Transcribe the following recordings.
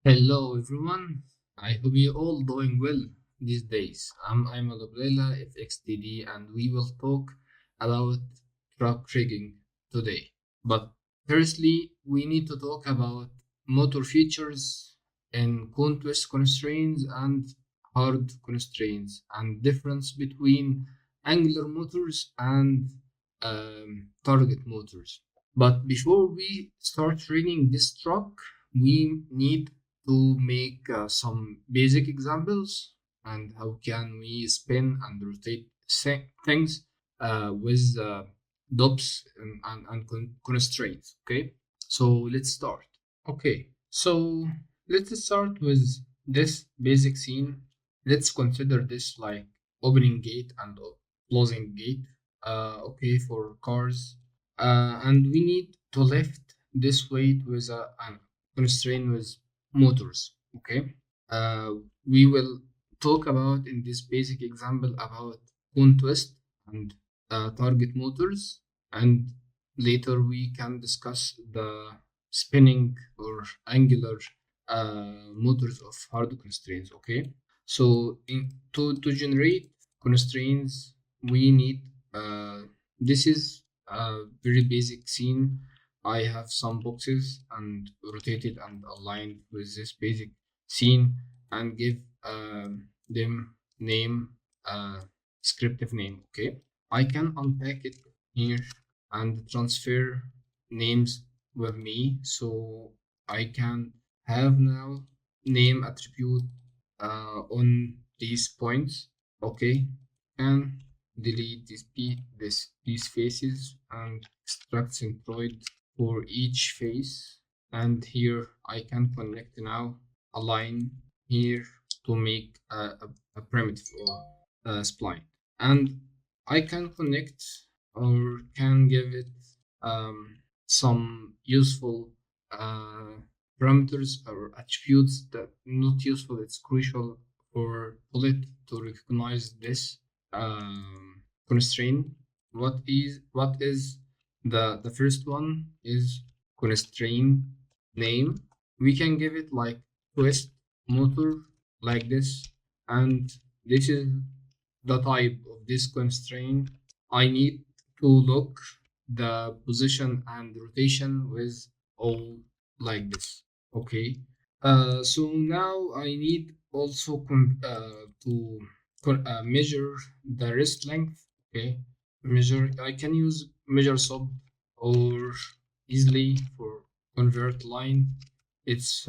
Hello everyone. I hope you're all doing well these days. I'm Alablela FXTD and we will talk about truck rigging today. But firstly, we need to talk about motor features and contour constraints and hard constraints and difference between angular motors and target motors. But before we start rigging this truck, we need to make some basic examples and how can we spin and rotate things with dopes and constraints. Okay, so let's start. Okay, so let's start with this basic scene. Let's consider this like opening gate and closing gate. Okay, for cars, and we need to lift this weight with a constraint with motors. Okay, uh, we will talk about in this basic example about cone twist and target motors, and later we can discuss the spinning or angular motors of hard constraints. Okay, so to generate constraints we need this is a very basic scene. I have some boxes and rotated and aligned with this basic scene and give them name, descriptive name. Okay, I can unpack it here and transfer names with me, so I can have now name attribute on these points. Okay, and delete these faces and extract centroid for each face, and here I can connect now a line here to make a primitive or a spline, and I can connect or can give it some useful uh, parameters or attributes that not useful. It's crucial for bullet to recognize this constraint. What is the first one is constraint name. We can give it like twist motor like this, and this is the type of this constraint. I need to look the position and rotation with all like this. Okay. So now I need also to measure the wrist length. Okay. Measure. I can use measure sub or easily for convert line. It's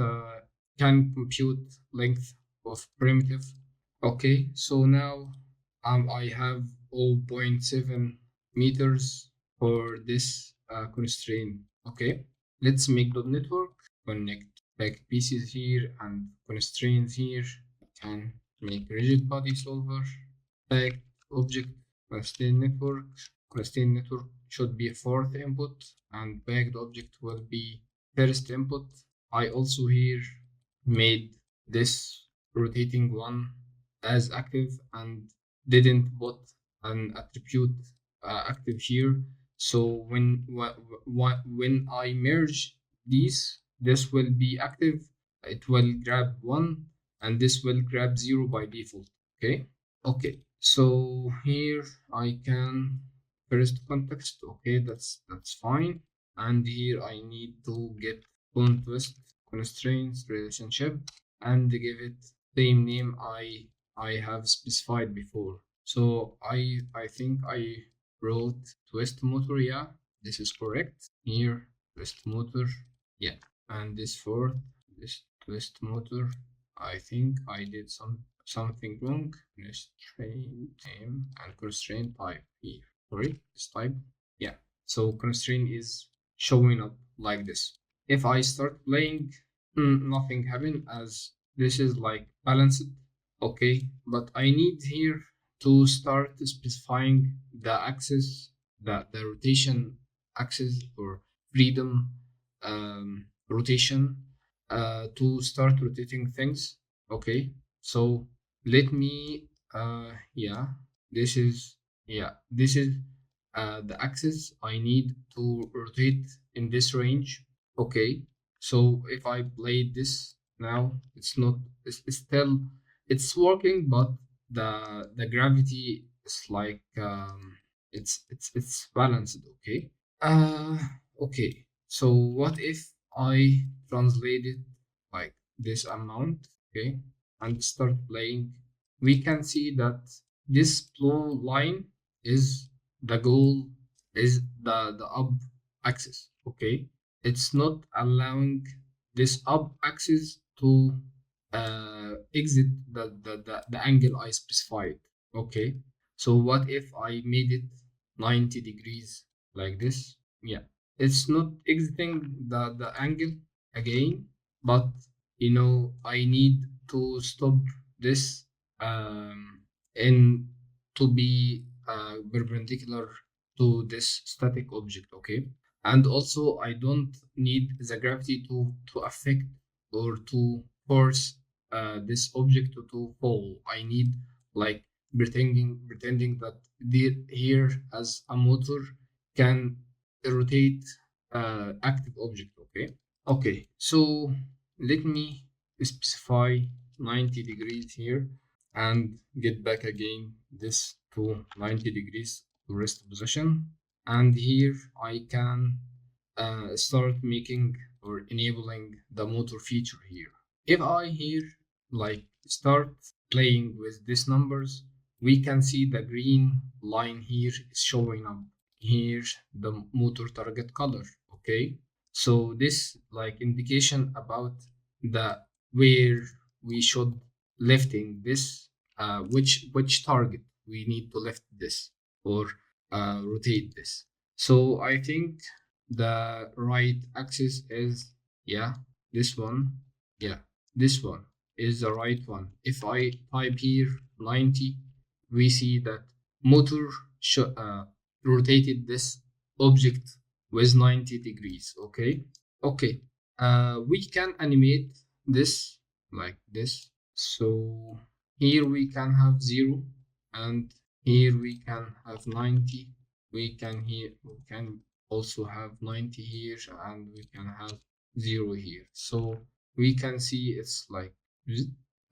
can compute length of primitive. Okay. So now I have 0.7 meters for this constraint. Okay, let's make the network, connect back pieces here and constraints here. Can make rigid body solver, back object, constraint network. Constraint network should be fourth input, and backed object will be first input. I also here made this rotating one as active and didn't put an attribute active here. So when I merge these, this will be active. It will grab one, and this will grab zero by default. Okay. Okay. So here I can first context. Okay, that's fine. And here I need to get twist constraints relationship and give it same name I have specified before. So I think I wrote twist motor. Yeah, this is correct. Here twist motor. Yeah, and this for this twist motor. I think I did something wrong. Constraint name and constraint type here. Sorry, this type. Yeah. So constraint is showing up like this. If I start playing, nothing happen as this is like balanced. Okay, but I need here to start specifying the axis, the rotation axis or freedom rotation to start rotating things. Okay, so let me yeah, this is this is the axis I need to rotate in this range. Okay, so if I play this now it's not, it's still, it's working, but the gravity is like it's balanced, okay? Uh, okay. So what if I translate it like this amount, okay, and start playing? We can see that this blue line is the goal, is the up axis, okay? It's not allowing this up axis to exit the angle I specified, okay? So what if I made it 90 degrees like this? Yeah, it's not exiting the angle again, but I need to stop this in to be perpendicular to this static object, okay? And also I don't need the gravity to affect or to force this object to fall. I need like pretending that here as a motor can rotate active object, okay? Okay, so let me specify 90 degrees here and get back again this to 90 degrees to rest position. And here I can start making or enabling the motor feature here. If I here like start playing with these numbers, we can see the green line here is showing up. Here's the motor target color, okay? So this like indication about the where we should lifting this, which target we need to lift this or rotate this. So I think the right axis is, yeah, this one. Yeah, this one is the right one. If I type here 90, we see that motor rotated this object with 90 degrees, okay? Okay, we can animate this like this. So here we can have 0, and here we can have 90. We can also have 90 here, and we can have 0 here. So we can see it's like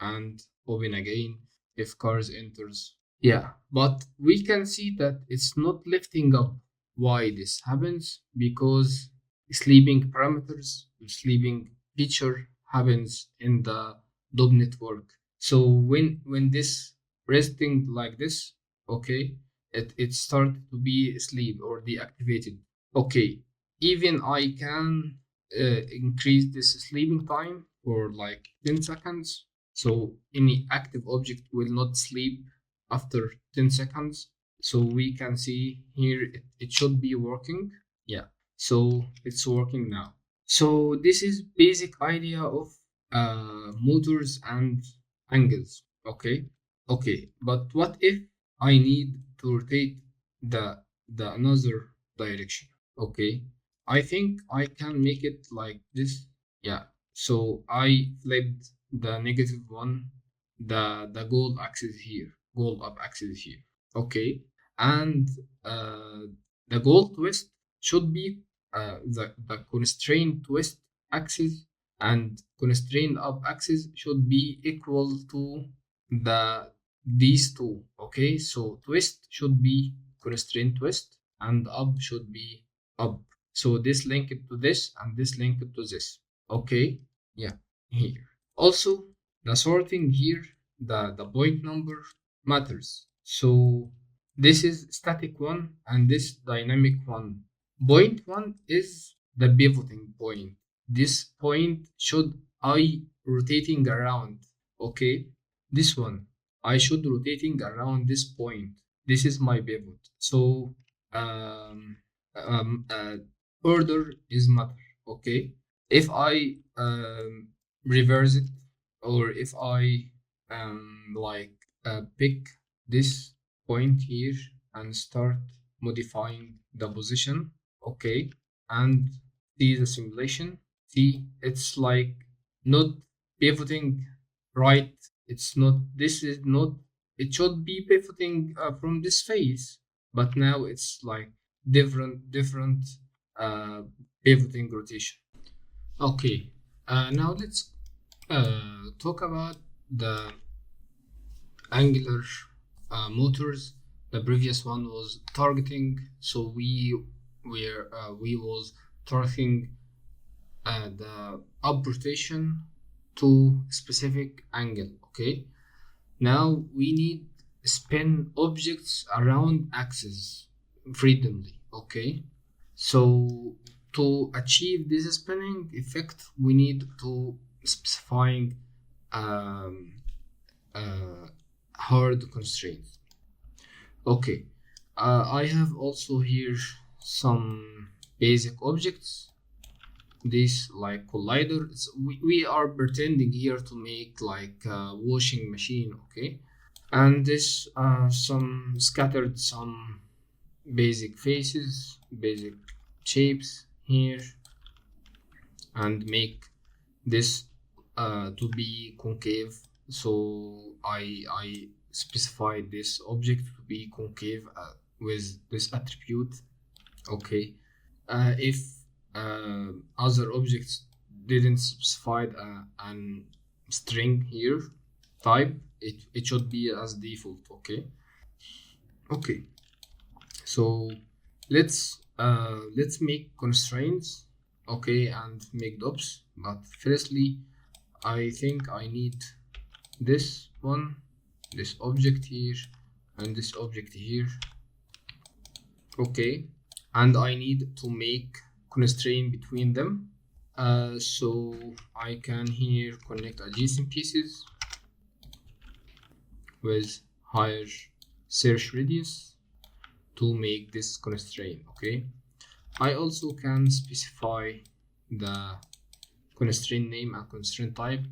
and open again if cars enters. Yeah, but we can see that it's not lifting up. Why this happens? Because sleeping parameters, sleeping feature happens in the DOB network. So when this resting like this, okay, it started to be asleep or deactivated. Okay, even I can increase this sleeping time for like 10 seconds. So any active object will not sleep after 10 seconds. So we can see here it should be working. Yeah, so it's working now. So this is basic idea of motors and angles, okay? Okay, but what if I need to rotate the another direction? Okay, I think I can make it like this. Yeah, so I flipped the negative one, the goal axis here, goal up axis here. Okay, and uh, the goal twist should be the constraint twist axis, and constraint up axis should be equal to these two. Okay, so twist should be constraint twist, and up should be up. So this linked to this, and this linked to this. Okay, yeah, here. Also, the sorting here, the point number matters. So this is static one and this dynamic one. Point one is the pivoting point. This point should I rotating around. Okay, this one I should rotating around this point. This is my pivot. So um, um, uh, order is matter. Okay, if I reverse it, or if I like pick this point here and start modifying the position, okay, and see the simulation, see it's like not pivoting right. It's not, this is not, it should be pivoting from this phase, but now it's like different uh, pivoting rotation. Okay, now let's Talk about the angular motors. The previous one was targeting, so we was targeting the up rotation to specific angle. Okay, now we need spin objects around axis freely. Okay, so to achieve this spinning effect, we need to specifying um, uh, hard constraints. Okay, I have also here some basic objects. This like collider. We are pretending here to make like a washing machine. Okay, and this some scattered some basic faces, basic shapes here, and make this to be concave. So I specified this object to be concave with this attribute. Okay, if other objects didn't specify an string here type, it should be as default. Okay, so let's make constraints, okay, and make dops. But firstly, I think I need this one, this object here, and this object here. Okay, and I need to make constraint between them. So I can here connect adjacent pieces with higher search radius to make this constraint. Okay, I also can specify the constraint name and constraint type.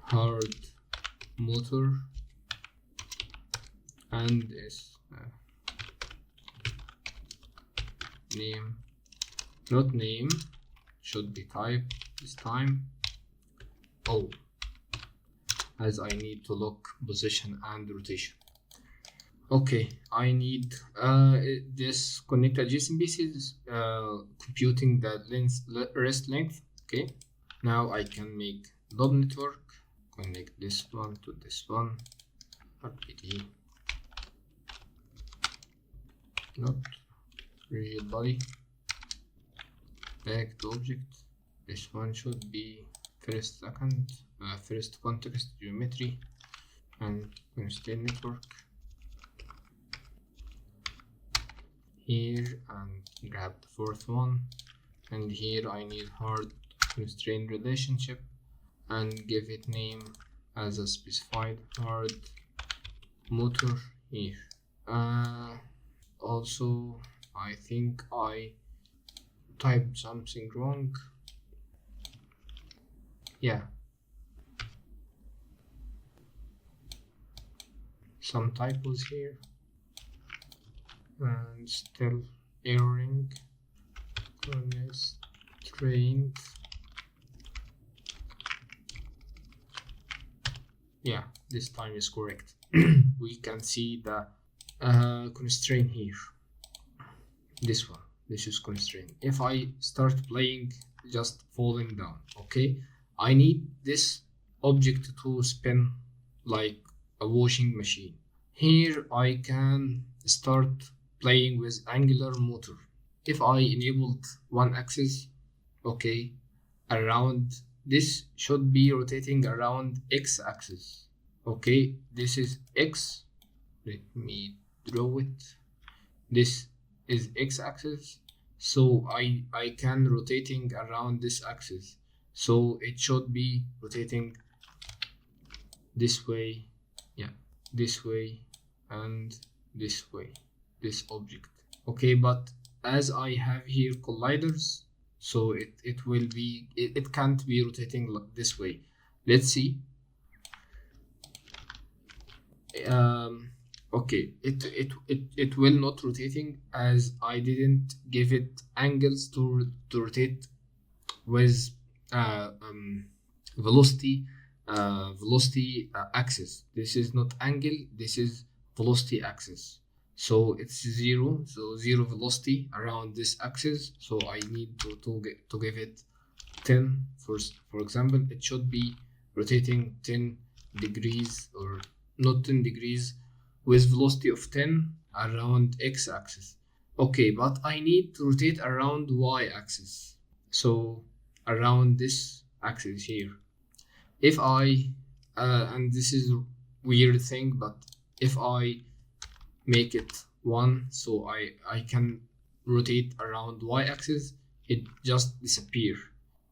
Hard motor, and this name, not name, should be type this time. Oh, as I need to lock position and rotation. Okay, I need this connect adjacent pieces, computing the rest length. Okay, now I can make lob network, connect this one to this one, RPD, not real body, back to object. This one should be first context geometry, and constraint network here, and grab the fourth one, and here I need hard constraint relationship and give it name as a specified hard motor here. Also I think I typed something wrong. Yeah, some typos here, and still erroring. Constraint. Yeah, this time is correct. We can see the constraint here. This one, this is constraint. If I start playing, just falling down. Okay, I need this object to spin like a washing machine. Here I can start playing with angular motor. If I enabled one axis, okay, around this should be rotating around x axis. Okay, this is x. Let me draw it. This is x axis, so I can rotating around this axis, so it should be rotating this way, yeah, this way and this way, this object. Okay, but as I have here colliders, so it will be it can't be rotating this way. Let's see. Okay, it will not rotating as I didn't give it angles to rotate with velocity axis. This is not angle, this is velocity axis. so it's zero, so zero velocity around this axis. So I need to give it 10. For example, it should be rotating 10 degrees, or not 10 degrees, with velocity of 10 around x-axis. Okay, but I need to rotate around y-axis, so around this axis here. If I and this is a weird thing, but if I make it 1, so I can rotate around y-axis, it just disappear.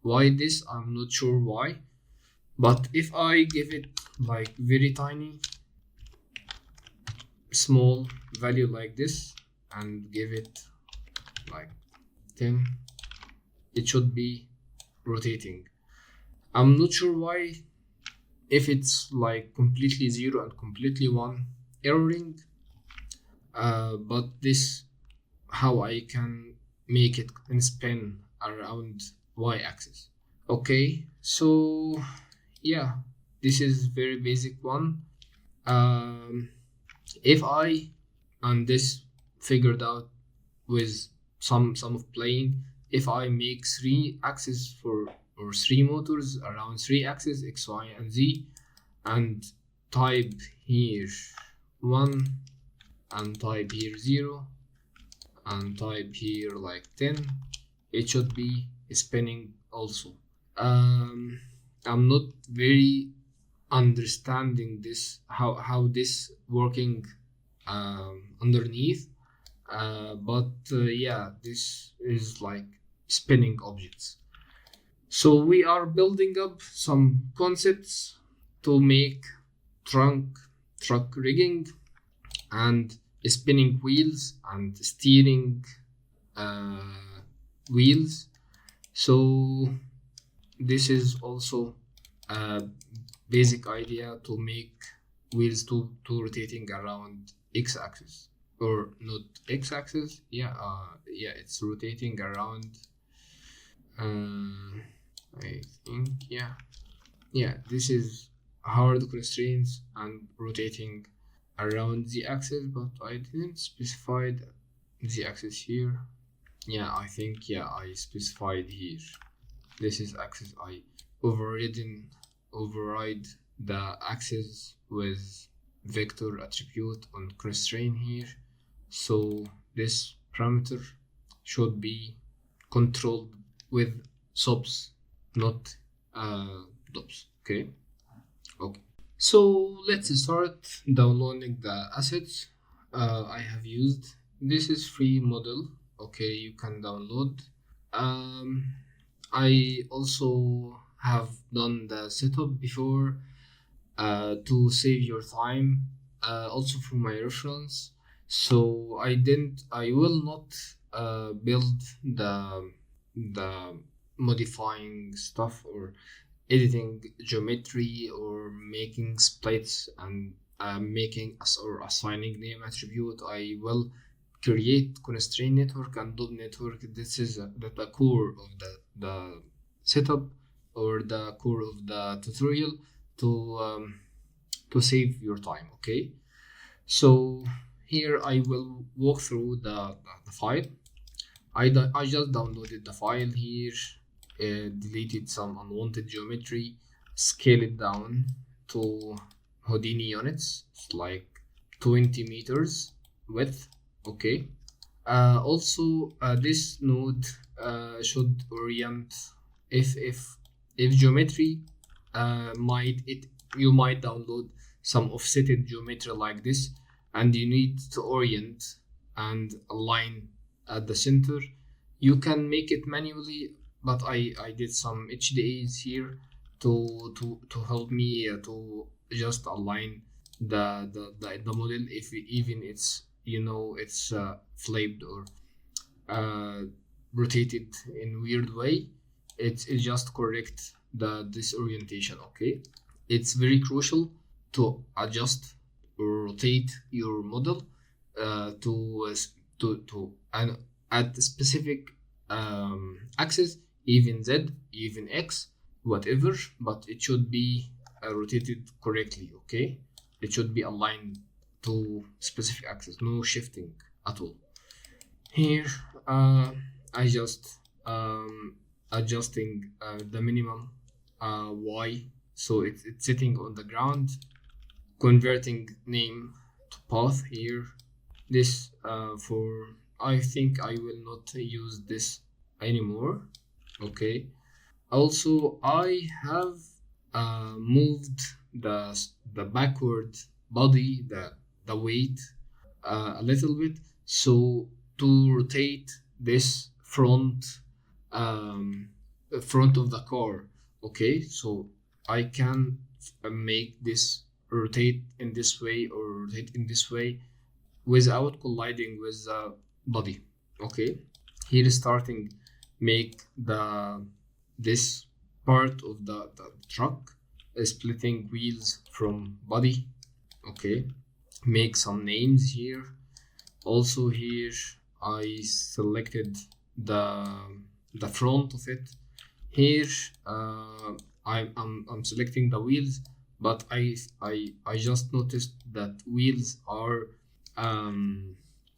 Why this? I'm not sure why. But if I give it like very tiny, small value like this, and give it like 10, it should be rotating. I'm not sure why, if it's like completely 0 and completely 1 erroring, but this how I can make it spin around y-axis. Okay, so yeah, this is very basic one. If I and this figured out with some of playing, if I make 3 axes for, or 3 motors around 3 axes x, y, and z, and type here 1, and type here 0, and type here like 10, it should be spinning also. I'm not very understanding this, how this working underneath, but yeah, this is like spinning objects. So we are building up some concepts to make truck rigging and spinning wheels and steering wheels. So this is also a basic idea to make wheels to rotating around x-axis, or not x-axis, yeah, it's rotating around, I think, yeah, this is hard constraints and rotating around the axis, but I didn't specify the axis here. Yeah, I think, yeah, I specified here. This is axis. I override the axis with vector attribute on constraint here. So this parameter should be controlled with subs, not dops. Okay. So let's start downloading the assets I have used. This is free model. Okay, you can download. I also have done the setup before to save your time, also for my reference. So I will not build the modifying stuff, or editing geometry, or making splits, and making or assigning name attribute. I will create constraint network and dot network. This is the core of the setup, or the core of the tutorial, to save your time. Okay, so here I will walk through the file. I just downloaded the file here, deleted some unwanted geometry, scale it down to Houdini units. It's like 20 meters width. Okay. Also, this node should orient, if geometry you might download some offsetted geometry like this, and you need to orient and align at the center. You can make it manually, but I did some HDAs here to help me to just align the model, if even it's, it's flipped or rotated in weird way. It just correct this orientation. Okay, it's very crucial to adjust or rotate your model to and at the specific axis, even z, even x, whatever, but it should be rotated correctly. Okay, it should be aligned to specific axis, no shifting at all. Here, I just adjusting the minimum y, so it's sitting on the ground, converting name to path here. This for I think I will not use this anymore. Okay. Also, I have moved the backward body, the weight a little bit, so to rotate this um, front of the car. Okay, so I can make this rotate in this way or rotate in this way without colliding with the body. Okay, here is starting make this part of the truck splitting wheels from body. Okay, make some names here. Also here I selected the the front of it. Here I'm selecting the wheels, but I just noticed that wheels are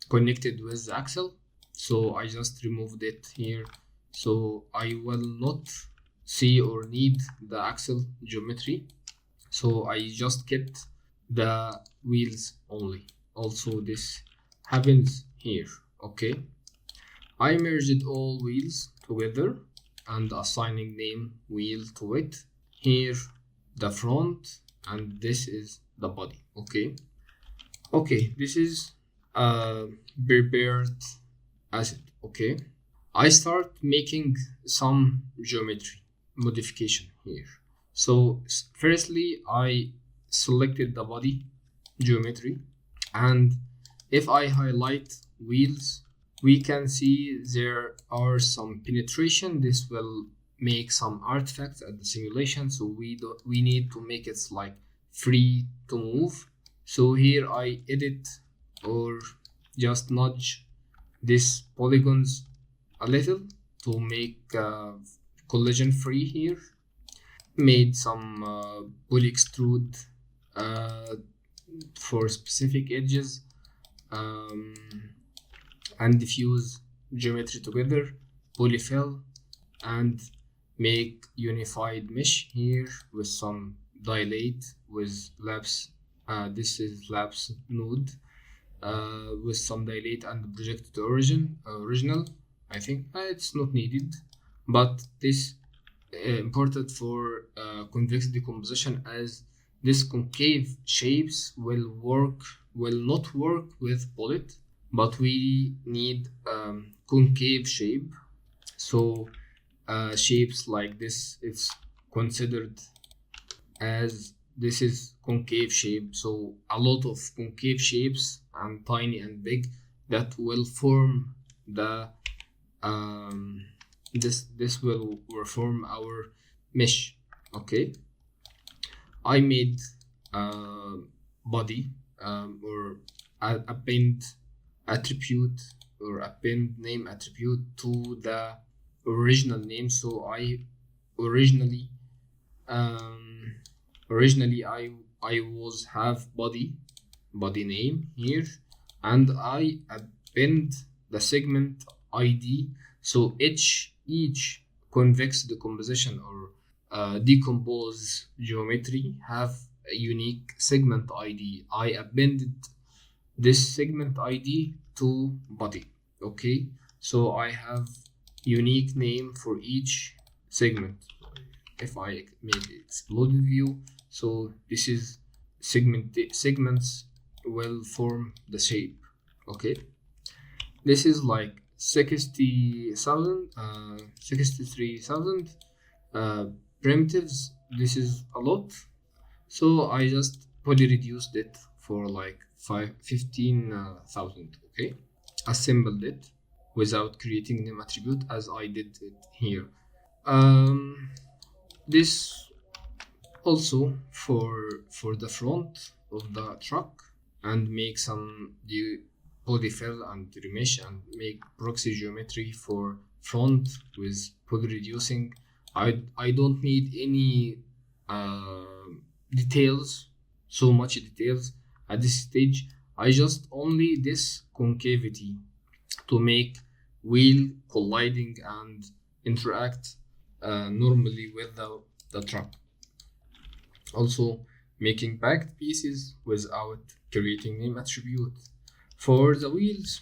connected with the axle, so I just removed it here, so I will not see or need the axle geometry, so I just kept the wheels only. Also this happens here. Okay, I merged all wheels together and assigning name wheel to it. Here the front and this is the body. Okay, okay, this is prepared asset. Okay, I start making some geometry modification here. So firstly I selected the body geometry, and if I highlight wheels, we can see there are some penetration. This will make some artifacts at the simulation, so we need to make it like free to move. So here I edit or just nudge these polygons a little to make collision free here. Made some poly extrude uh, for specific edges, um, and diffuse geometry together, polyfill, and make unified mesh here with some dilate with lapse. This is lapse node with some dilate and projected original. I think it's not needed, but this important for convex decomposition, as this concave shapes will not work with bullet, but we need concave shape. So shapes like this, it's considered as this is concave shape. So a lot of concave shapes and tiny and big that will form the this will form our mesh. Okay, I made body or append attribute or append name attribute to the original name. So I originally um, originally I was have body name here, and I append the segment ID. So each convex decomposition or decompose geometry have a unique segment ID. I appended this segment ID to body. Okay, so I have unique name for each segment. If I make exploded view, so this is segments will form the shape. Okay, this is like 60,000 63,000 primitives. This is a lot, so I just poly reduced it for like 15,000. Okay, assembled it without creating name attribute as I did it here. This also for the front of the truck, and make some polyfill and remesh and make proxy geometry for front with poly reducing. I don't need any details, so much details. At this stage, I just only this concavity to make wheel colliding and interact normally with the truck. Also making backed pieces without creating name attribute. For the wheels,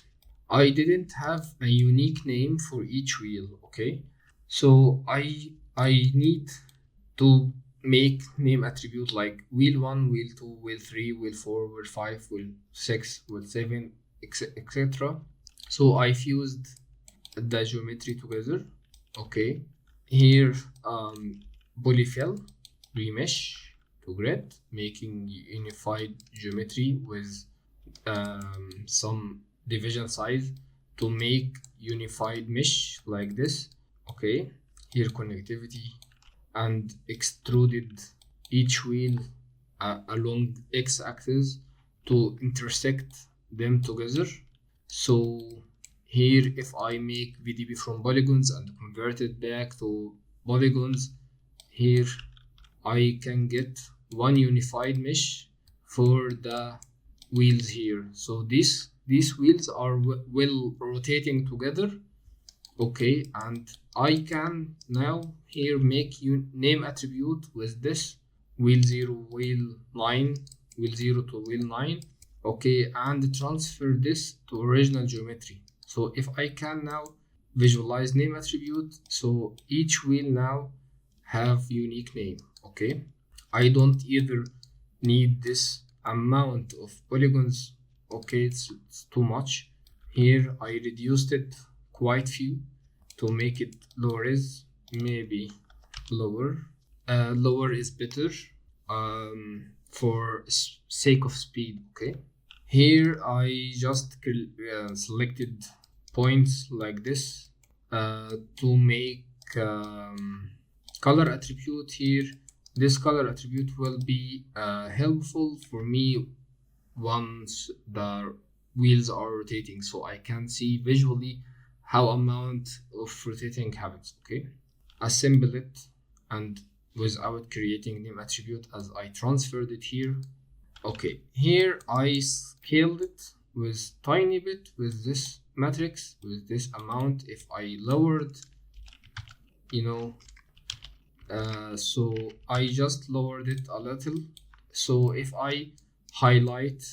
I didn't have a unique name for each wheel, okay? So I need to make name attribute like wheel 1, wheel 2, wheel 3, wheel 4, wheel 5, wheel 6, wheel 7, etc. So I fused the geometry together, okay? Here polyfill remesh to grid, making unified geometry with some division size to make unified mesh like this, okay? Here connectivity and extruded each wheel along x-axis to intersect them together. So here if I make VDB from polygons and convert it back to polygons, here I can get one unified mesh for the wheels here. So these wheels are well rotating together, okay, and I can now here make name attribute with this wheel 0, wheel 9, wheel 0 to wheel 9, okay, and transfer this to original geometry. So if I can now visualize name attribute, so each wheel now have unique name, okay? I don't either need this amount of polygons, okay, it's too much. Here I reduced it quite few to make it lower is maybe lower. Lower is better for sake of speed, okay? Here I just selected points like this to make color attribute here. This color attribute will be helpful for me once the wheels are rotating, so I can see visually how amount of rotating happens, okay? Assemble it and without creating name attribute as I transferred it here. Okay, here I scaled it with tiny bit with this matrix, with this amount. If I lowered, you know, so I just lowered it a little. So if I highlight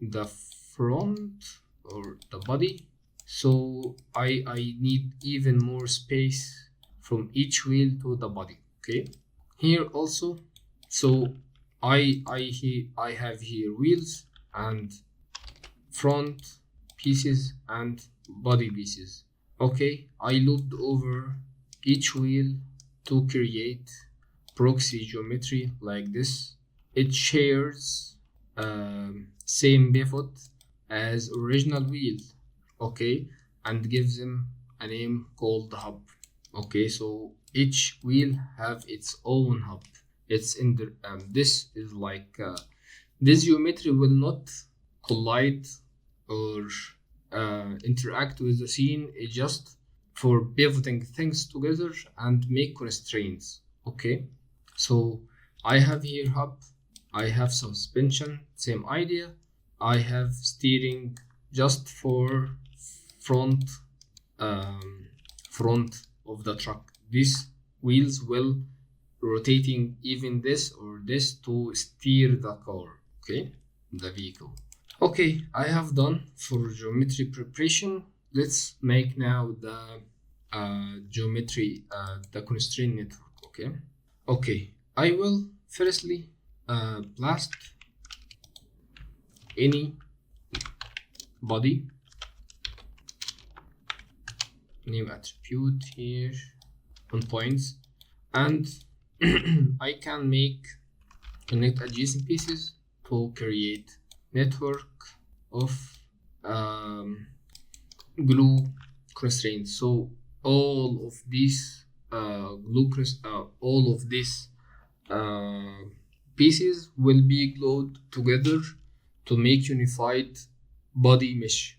the front or the body, so I need even more space from each wheel to the body, okay? Here also, so I have here wheels and front pieces and body pieces, okay? I looped over each wheel to create proxy geometry like this. It shares same pivot as original wheel, okay, and gives them a name called hub, okay? So each wheel have its own hub. It's in the this is like this geometry will not collide or interact with the scene. It's just for pivoting things together and make constraints, okay? So I have here hub, I have suspension, same idea. I have steering just for front of the truck. These wheels will rotating even this or this to steer the car, okay, the vehicle. Okay, I have done for geometry preparation. Let's make now the geometry, the constraint network, okay? Okay, I will firstly blast any body name attribute here on points, and I can connect adjacent pieces to create network of glue constraints. So all of these all of these pieces will be glued together to make unified body mesh.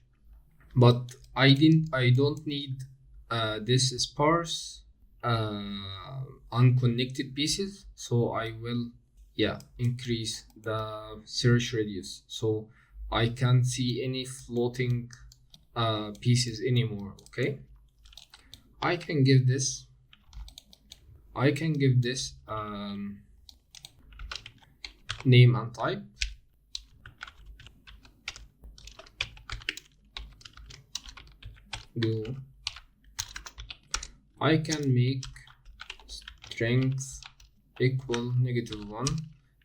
But I don't need this sparse unconnected pieces, so I will yeah, increase the search radius, so I can't see any floating pieces anymore. Okay, I can give this name and type. Do I can make strength equal -1,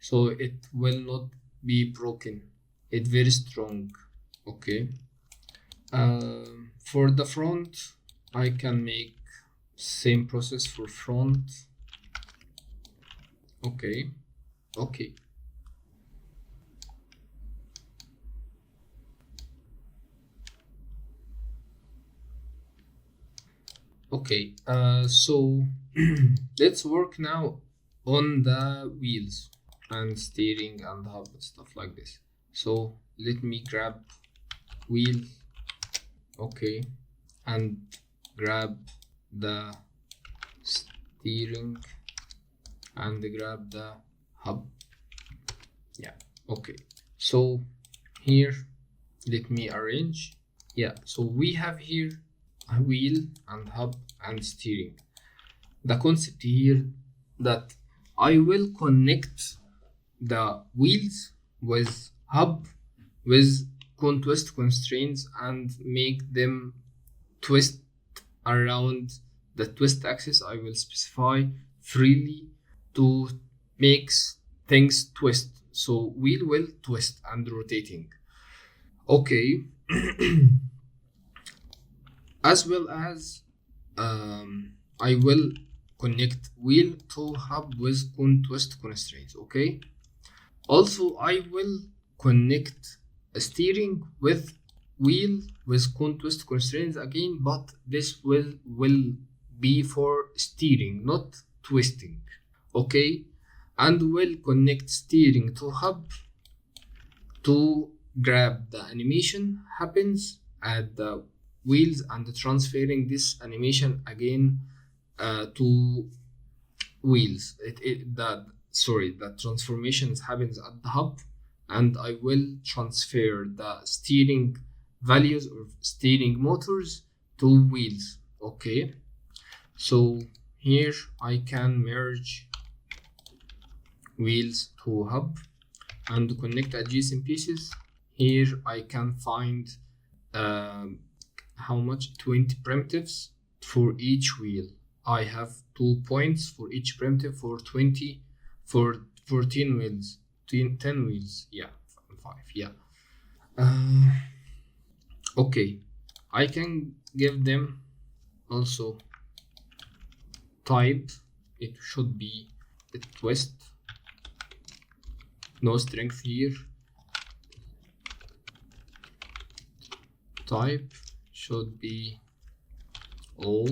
so it will not be broken. It's very strong. Okay. For the front, I can make same process for front. Okay. Okay. Okay. So let's work now on the wheels and steering and hub and stuff like this. So let me grab wheel. Okay, and grab the steering and grab the hub. Yeah. Okay, so here let me arrange. Yeah, so we have here a wheel and hub and steering. The concept here that I will connect the wheels with hub with twist constraints and make them twist around the twist axis. I will specify freely to make things twist, so wheel will twist and rotating. Okay. As well as I will connect wheel to hub with twist constraints. Okay, also I will connect a steering with wheel with twist constraints again, but this will be for steering, not twisting. Okay, and will connect steering to hub to grab the animation happens at the wheels and transferring this animation again to wheels. The transformations happens at the hub, and I will transfer the steering values or steering motors to wheels. Okay, so here I can merge wheels to hub and connect adjacent pieces. Here I can find how much 20 primitives for each wheel. I have 2 points for each primitive for 20 for 14 wheels, 10 wheels. Yeah, 5. Yeah. Okay, I can give them also type. It should be a twist, no strength here. Type should be all.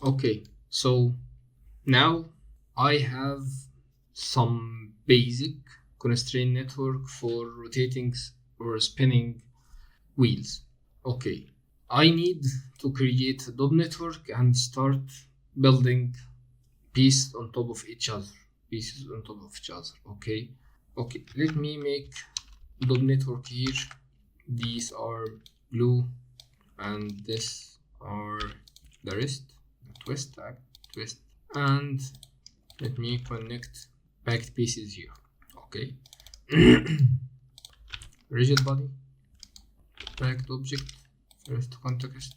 Okay, so now I have some basic constraint network for rotating or spinning wheels. Okay, I need to create a DOB network and start building pieces on top of each other. Okay, okay, let me make DOB network here. These are blue and this are the rest, twist, and let me connect packed pieces here. Okay. Rigid body, packed object, first context,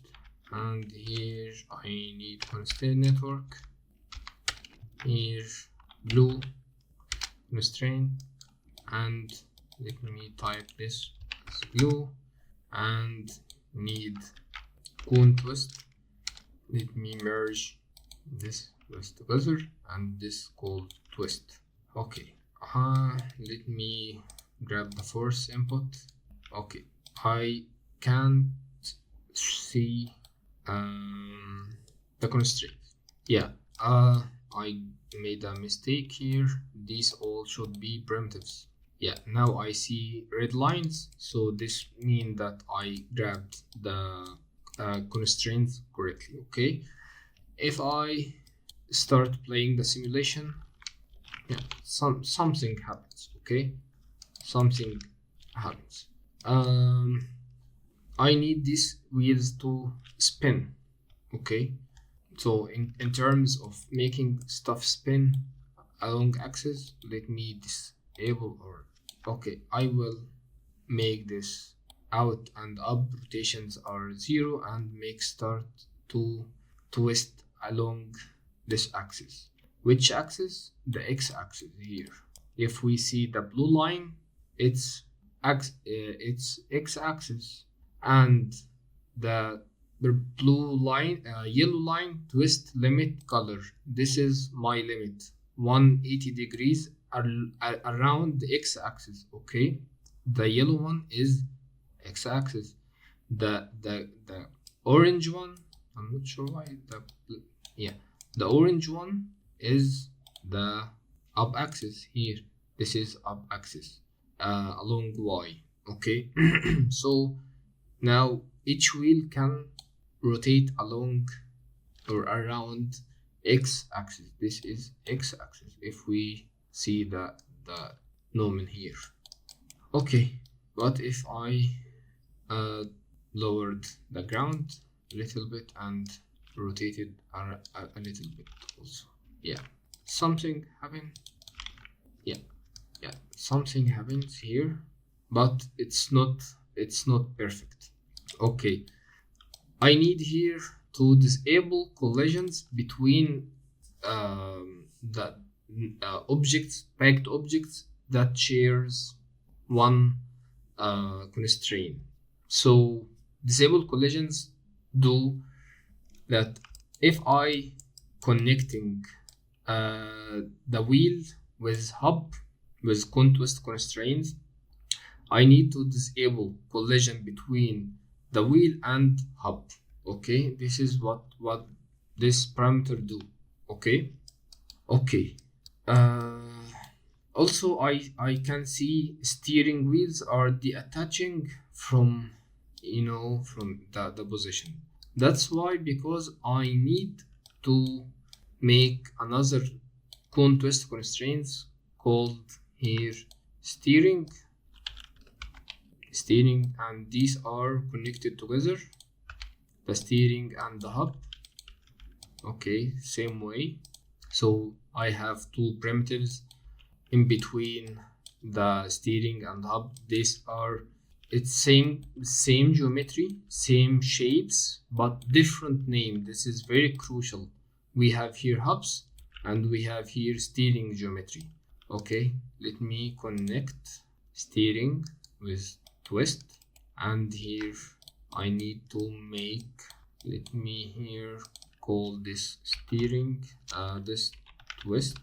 and here I need constraint network. Here blue constraint, and let me type this as blue, and need cone twist. Let me merge this twist together and this called twist. Okay, let me grab the force input. Okay, I can't see the constraint. Yeah, I made a mistake here. These all should be primitives. Yeah, now I see red lines, so this means that I grabbed the constraints correctly. Okay, if I start playing the simulation, Yeah, something happens. Okay, something happens. I need these wheels to spin. Okay, so in terms of making stuff spin along axis, let me disable or okay, I will make this out and up rotations are 0 and make start to twist along this axis. Which axis? The x-axis here. If we see the blue line, it's it's x-axis, and the blue line, yellow line twist limit color. This is my limit, 180 degrees around the x-axis. Okay, the yellow one is x-axis. The orange one, I'm not sure why yeah, the orange one is the up axis here. This is up axis along y. Okay, so now each wheel can rotate along or around x-axis. This is x-axis if we see the nomen here. Okay, what if I lowered the ground a little bit and rotated a little bit also? Yeah, something happened. Yeah, something happens here, but it's not perfect. Okay, I need here to disable collisions between the objects, packed objects that shares one constraint. So disable collisions do that if I connecting the wheel with hub with twist constraints, I need to disable collision between the wheel and hub. Okay, this is what this parameter do. Okay, okay. Also, I can see steering wheels are detaching from from the position. That's why, because I need to make another twist constraints called here steering, and these are connected together, the steering and the hub. Okay, same way. So I have two primitives in between the steering and hub. These are, it's same geometry, same shapes, but different name. This is very crucial. We have here hubs and we have here steering geometry. Okay, let me connect steering with twist, and here I need to make, let me here call this steering, this twist,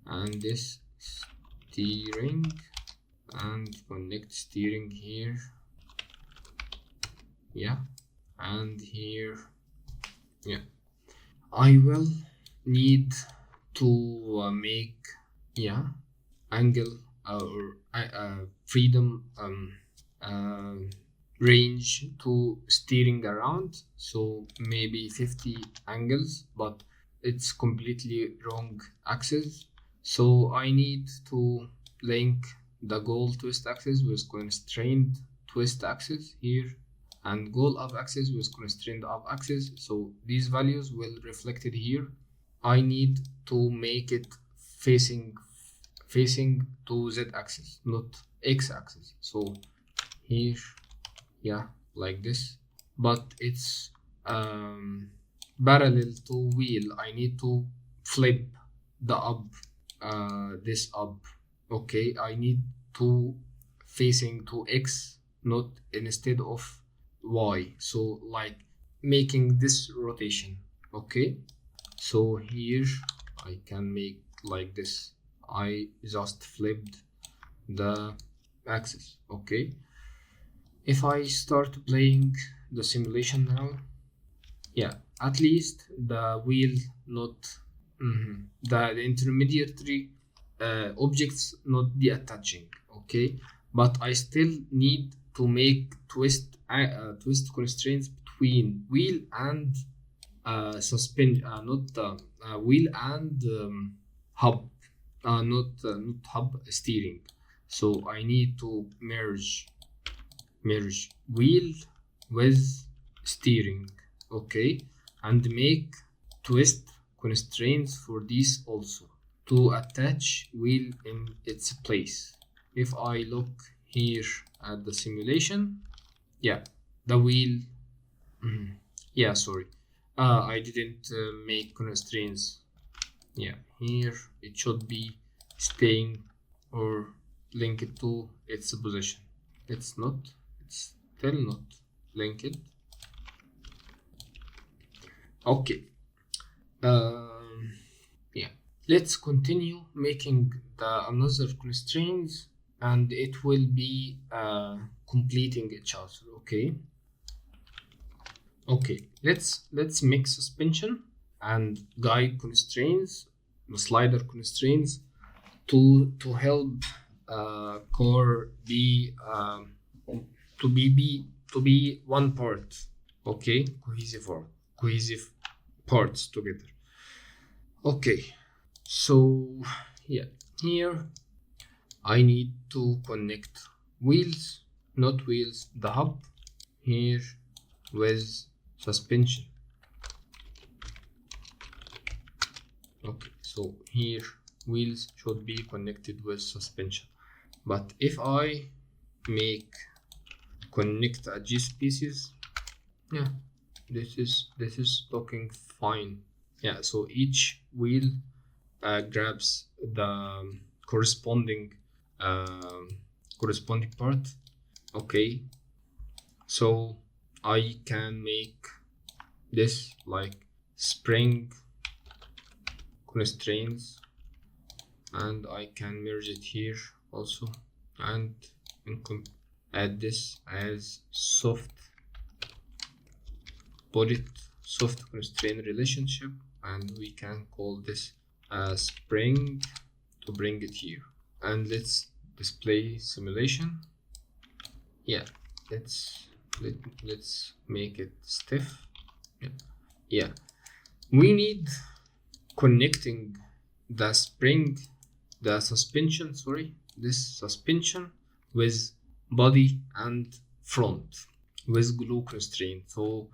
and this steering, and connect steering here. Yeah, and here. Yeah, I will need to make angle or freedom range to steering around, so maybe 50 angles, but it's completely wrong axis. So I need to link the goal twist axis with constrained twist axis here, and goal up axis with constrained up axis. So these values will reflected here. I need to make it facing to z axis, not x axis. So here, yeah, like this, but it's parallel to wheel. I need to flip the up, this up. Okay, I need to facing to x, not instead of y. So like making this rotation. Okay, so here I can make like this. I just flipped the axis. Okay, if I start playing the simulation now, yeah, at least the wheel not the intermediary objects not detaching. Okay, but I still need to make twist constraints between wheel and suspend, not wheel and hub. not hub, steering. So I need to merge wheel with steering, okay, and make twist constraints for these also to attach wheel in its place. If I look here at the simulation, yeah, the wheel, yeah, sorry, I didn't make constraints. Yeah, here it should be staying or linked to its position. It's not, it's still not linked. Okay. Yeah, let's continue making the another constraints, and it will be completing each other. Okay, let's make suspension and guide constraints, the slider constraints, to help core be to be one part. Okay, cohesive parts together. Okay, so yeah, here I need to connect wheels, not wheels, the hub here with suspension. Okay, so here wheels should be connected with suspension. But if I make connect adjacent pieces, yeah, this is looking fine. Yeah, so each wheel grabs the corresponding corresponding part. Okay, so I can make this like spring constraints, and I can merge it here also, and add this as soft constraint relationship, and we can call this spring to bring it here. And let's display simulation. Yeah, let's make it stiff. Yeah, we need connecting the suspension, this suspension with body and front with glue constraint. So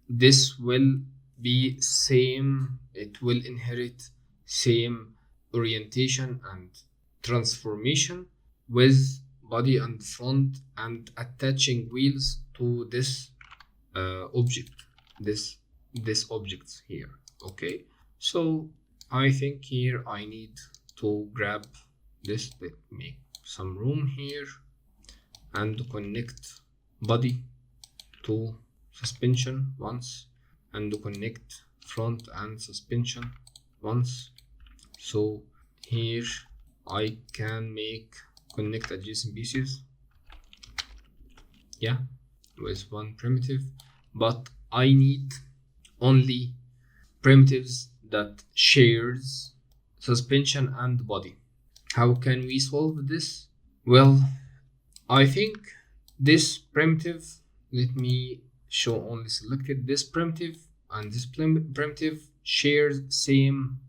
this will be same, it will inherit same orientation and transformation with body and front, and attaching wheels to this object, this objects here. Okay, so I think here I need to grab this, let me make some room here, and to connect body to suspension once, and to connect front and suspension once. So here I can make connect adjacent pieces, yeah, with one primitive, but I need only primitives that shares suspension and body. How can we solve this? Well, I think this primitive, let me show only selected, this primitive and this primitive shares same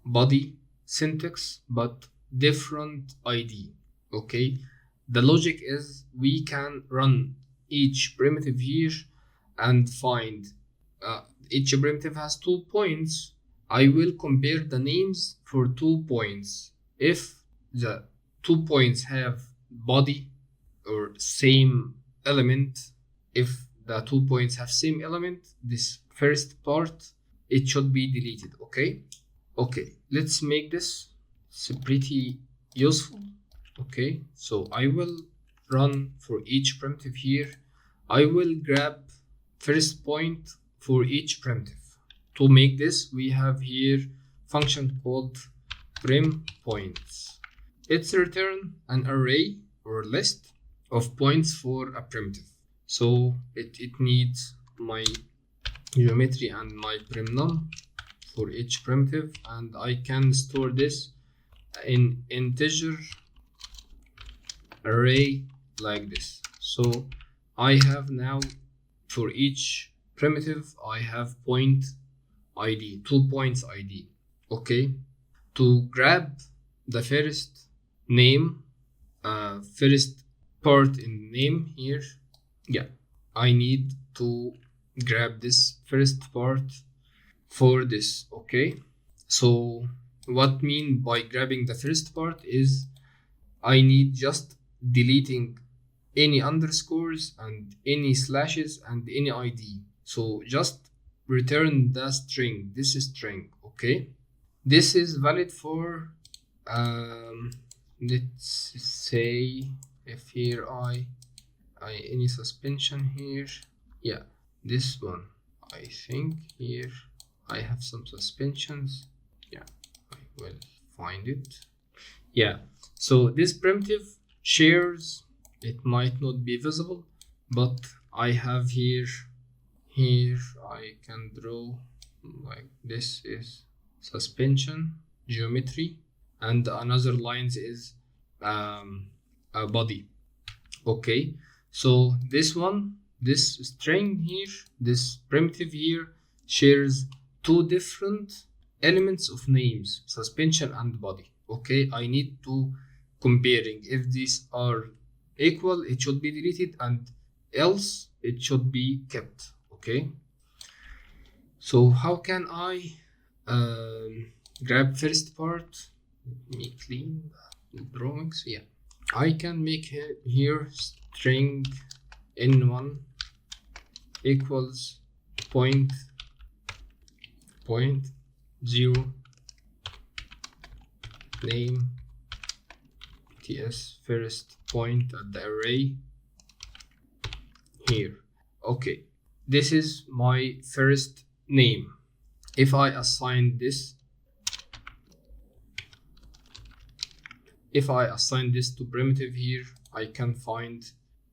body syntax but different ID. Okay, the logic is we can run each primitive here and find each primitive has 2 points. I will compare the names for 2 points. If the 2 points have body or same element, if the 2 points have same element, this first part, it should be deleted. Okay, let's make this. It's pretty useful. Okay, so I will run for each primitive here. I will grab first point for each primitive. To make this, we have here function called prim points. It's return an array or list of points for a primitive. So it needs my geometry and my primnum for each primitive, and I can store this in integer array like this. So I have now for each primitive I have point ID, 2 points ID. Okay, to grab the first name, first part in name here. Yeah, I need to grab this first part for this. Okay, so what mean by grabbing the first part is I need just deleting any underscores and any slashes and any ID. So just return the string. This is string. Okay, this is valid for let's say if here I any suspension here. Yeah, this one. I think here I have some suspensions. Yeah, I will find it. Yeah, so this primitive shares, it might not be visible, but I have here I can draw like this is suspension geometry, and another lines is a body. Okay, so this one, this string here, this primitive here shares two different elements of names, suspension and body. Okay, I need to comparing. If these are equal, it should be deleted, and else it should be kept. Okay, so how can I grab first part? Let me clean the drawings. Yeah, I can make here string n1 equals point 0 name ts first point at the array here. Okay, this is my first name. If I assign this, if I assign this to primitive here, I can find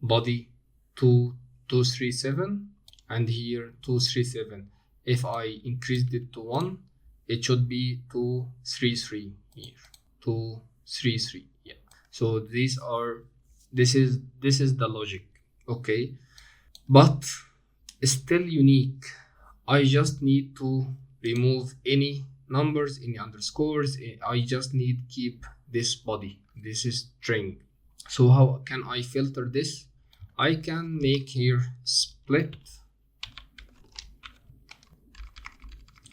body 2237 and here 237. If I increased it to 1, it should be 233 here. 233. Yeah. So these are this is the logic. Okay. But still unique. I just need to remove any numbers, any underscores. I just need keep this body. This is string. So how can I filter this? I can make here split,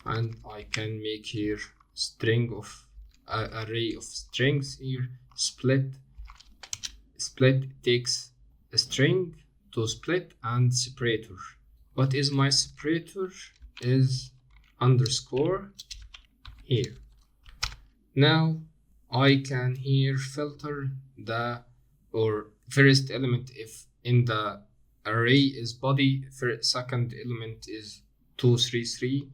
and I can make here string of array of strings here. Split takes a string to split, and separator. What is my separator? Is underscore here. Now I can here filter the or first element if in the array is body, second element is 233.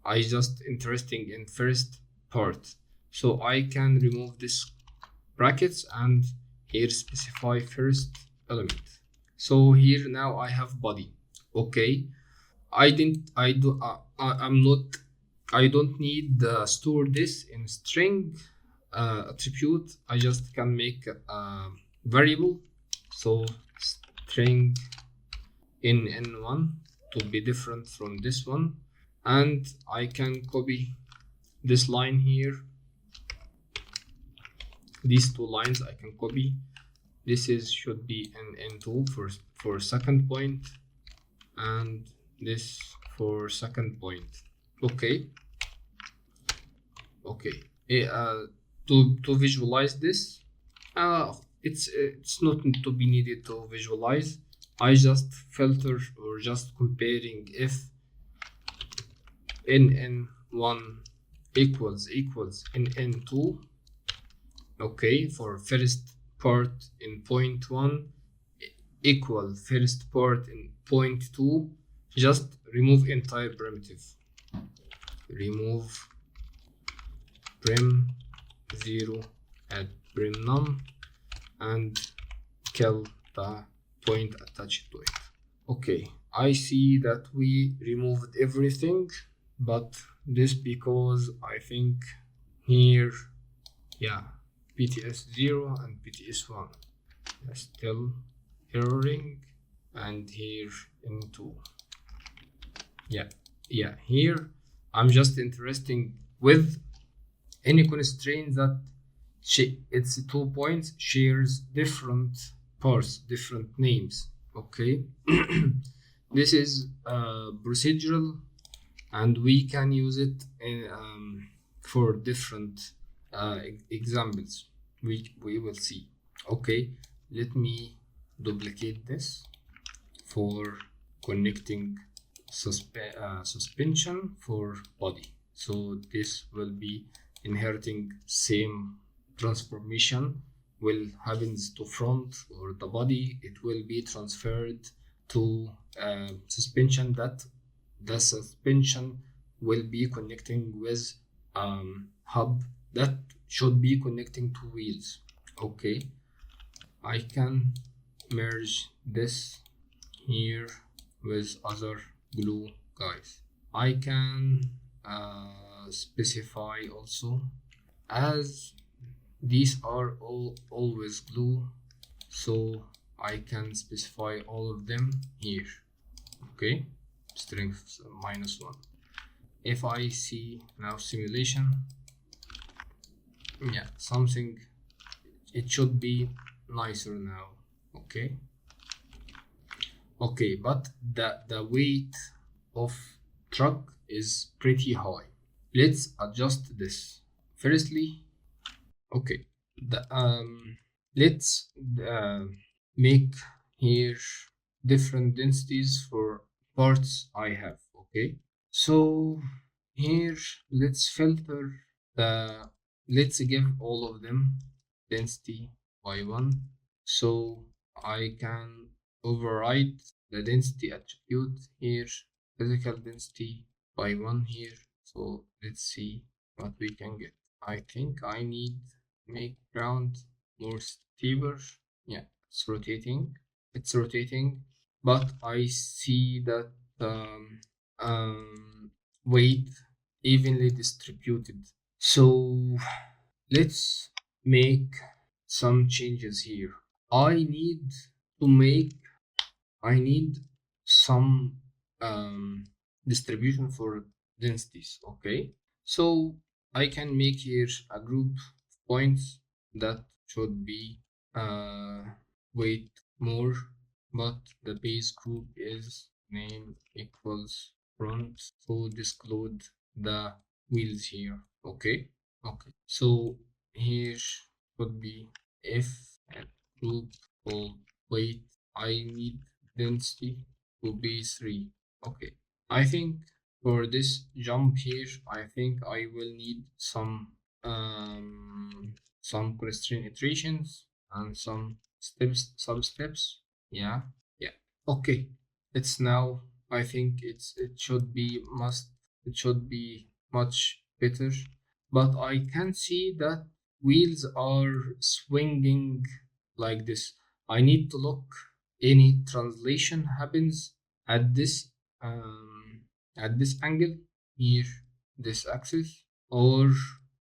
I just interesting in first part, so I can remove this brackets and here specify first element. So here now I have body. Okay, I don't need store this in string attribute. I just can make a variable, so string in n1 to be different from this one, and I can copy this line here. These two lines I can copy. This is should be in n2 for second point, and this for second point. Okay. To visualize this, it's not to be needed to visualize. I just filter or just comparing if n1 equals in n2. Okay, for first part in point 1 equal first part in point 2, just remove entire primitive. Remove prim 0 at prim num and kill the point attached to it. Okay, I see that we removed everything, but this because I think here, yeah, PTS 0 and PTS 1 are still erroring, and here in 2. Yeah, here I'm just interested with any constraint that its 2 points shares different parts, different names. Okay, this is procedural, and we can use it for different examples. We will see. Okay, let me duplicate this for connecting suspension for body. So this will be inheriting same transformation will happens to front or the body. It will be transferred to suspension, that the suspension will be connecting with hub that should be connecting to wheels. Okay, I can merge this here with other glue guys. I can specify also, as these are all always glue, so I can specify all of them here. Okay, strength -1. If I see now simulation, yeah, something, it should be nicer now. Okay, okay, but the weight of truck is pretty high. Let's adjust this. Firstly, okay, the let's uh, make here different densities for parts I have. Okay, so here let's filter the, let's give all of them density by 1, so I can override the density attribute here, physical density by 1 here. So let's see what we can get. I think I need make ground more steeper. Yeah, it's rotating, but I see that weight evenly distributed. So let's make some changes here. I need to make, I need some distribution for densities. Okay, so I can make here a group of points that should be uh, weight more, but the base group is name equals front to disclude the wheels here. Okay, okay, so here would be if group called weight, I need density to be 3. Okay, I think for this jump here, I think I will need some constraint iterations and some steps, sub steps. Yeah, yeah. Okay, it's now, I think it should be must, it should be much better, but I can see that wheels are swinging like this. I need to look any translation happens at this um, at this angle here, this axis, or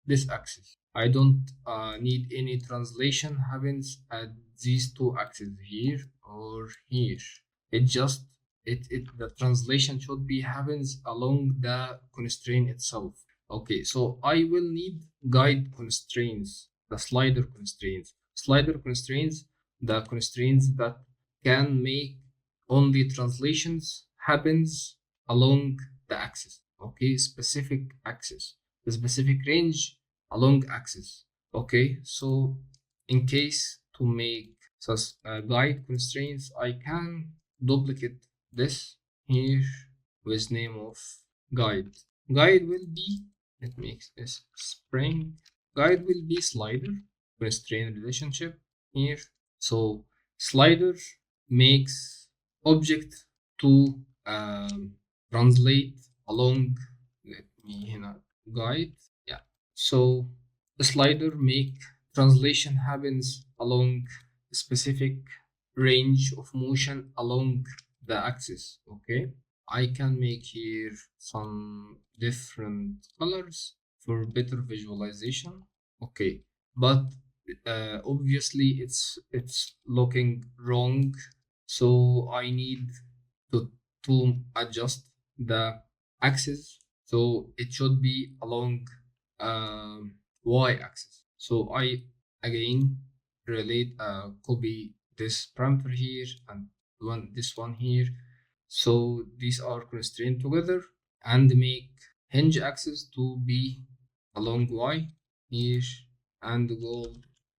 this axis. I don't need any translation happens at these two axes here or here. It just it the translation should be happens along the constraint itself. Okay, so I will need guide constraints, the slider constraints. Slider constraints, the constraints that can make only translations happens along the axis. Okay, specific axis, the specific range along axis. Okay, so in case to make such guide constraints, I can duplicate this here with name of guide. Guide will be, let me make this spring. Guide will be slider constraint relationship here. So slider makes object to translate along. Let me here guide. Yeah. So the slider make translation happens along a specific range of motion along the axis. Okay, I can make here some different colors for better visualization. Okay, but obviously it's looking wrong, so I need to adjust the axis, so it should be along y axis. So I again copy this parameter here and this one here. So these are constrained together and make hinge axis to be along y here and go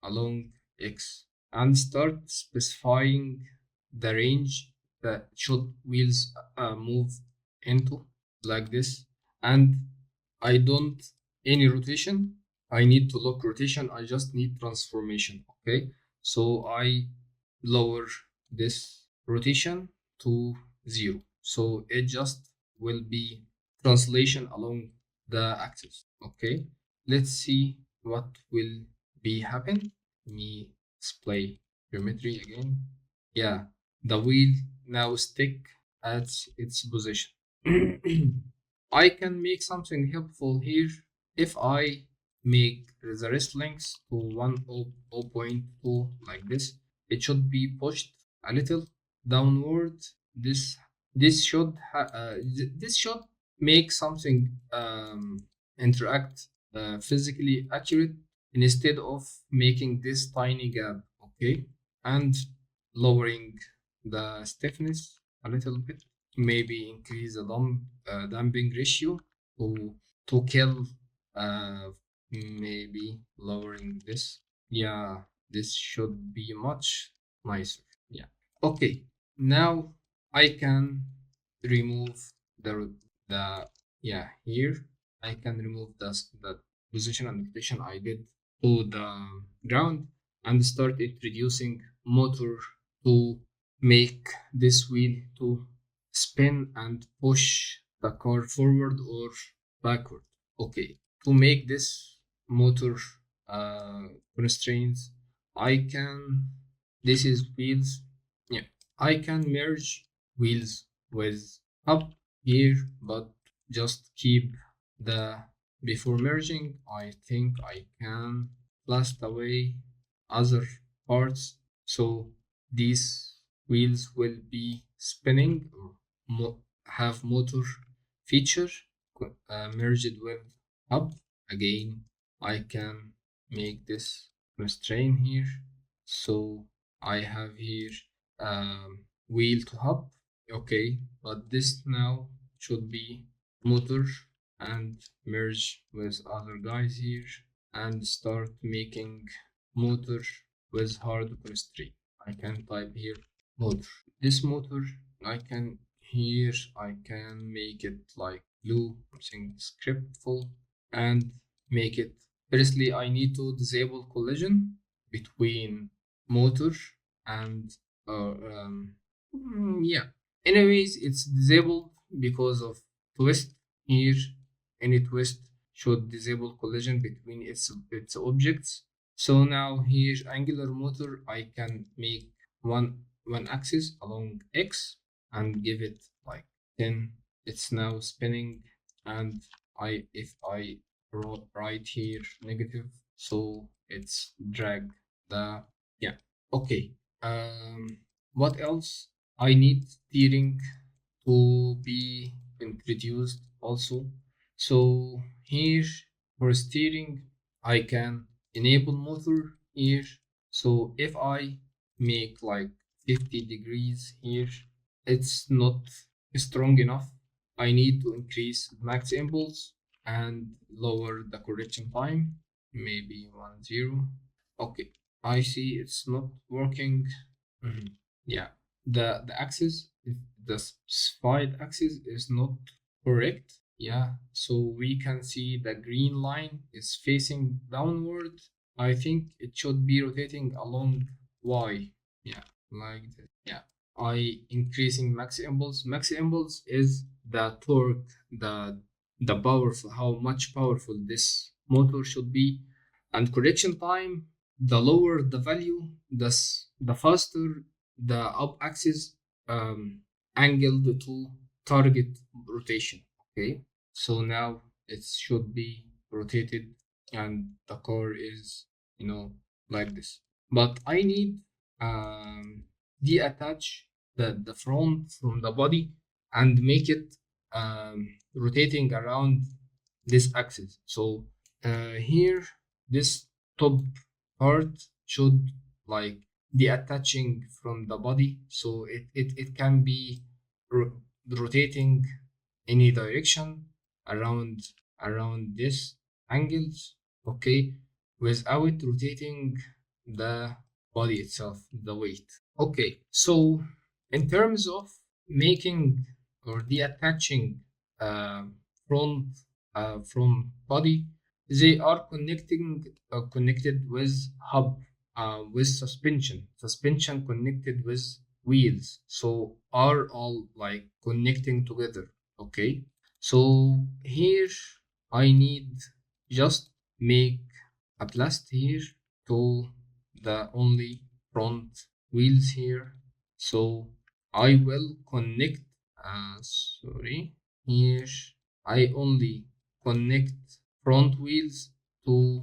along x and start specifying the range that should wheels move into like this. And I don't any rotation. I need to lock rotation. I just need transformation. Okay. So I lower this rotation to 0. So it just will be translation along the axis. Okay. Let's see what will be happen. Let me display geometry again. Yeah, the wheel now stick at its position. I can make something helpful here if I make the wrist length to 1.0.2 like this. It should be pushed a little downward. This should make something interact physically accurate instead of making this tiny gap. Okay, and lowering the stiffness a little bit, maybe increase the damping ratio to kill, uh, maybe lowering this. Yeah, this should be much nicer. Yeah. Okay, now I can remove the yeah, here I can remove the position and rotation I did to the ground and start introducing motor to make this wheel to spin and push the car forward or backward. Okay, to make this motor uh, constraints, I can, this is wheels. Yeah, I can merge wheels with up here, but just keep the, before merging, I think I can blast away other parts. So these wheels will be spinning or have motor feature merged with hub. Again, I can make this constraint here. So I have here wheel to hub. Okay, but this now should be motor and merge with other guys here and start making motor with hard constraint. I can type here motor. This motor I can here I can make it like blue, something scriptful, and make it. Firstly, I need to disable collision between motor and uh, um, yeah. Anyways, it's disabled because of twist here. Any twist should disable collision between its objects. So now here angular motor I can make one axis along x and give it like 10. It's now spinning, and if I write here negative, so it's drag the, yeah. Okay. What else? I need steering to be introduced also. So here for steering, I can enable motor here. So if I make like 50 degrees here, it's not strong enough. I need to increase max impulse and lower the correction time, maybe 1 0. Okay, I see it's not working. Mhm. Yeah, the axis, the specified axis is not correct. Yeah, so we can see the green line is facing downward. I think it should be rotating along y. Yeah, like this. Yeah, I increasing max impulse. Max impulse is the torque, the powerful, how much powerful this motor should be, and correction time. The lower the value, the faster the up axis angled to target rotation. Okay, so now it should be rotated and the car is, like this. But I need deattach the front from the body and make it rotating around this axis. So here this top part should like detaching from the body, so it can be rotating any direction around this angles, okay, without rotating the body itself, the weight. Okay, so in terms of making or detaching uh, front from body, they are connected with hub, with suspension connected with wheels, so are all like connecting together. Okay, so here I need just make a blast here to the only front wheels here. So I will connect, sorry, here I only connect front wheels to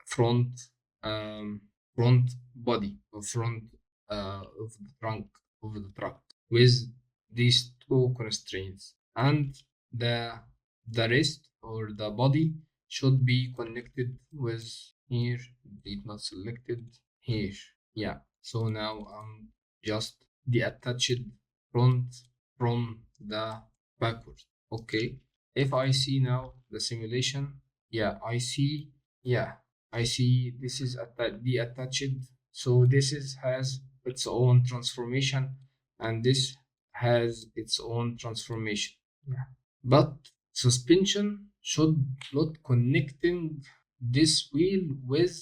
front, um, front body or front of the trunk of the truck with these two constraints, and the the rest or the body should be connected with here, did not selected here. Yeah, so now I'm just detached front from the backward. Okay, if I see now the simulation, yeah, I see, yeah, I see this is detached. So this is has its own transformation, and this has its own transformation. Yeah, but suspension should not connecting this wheel with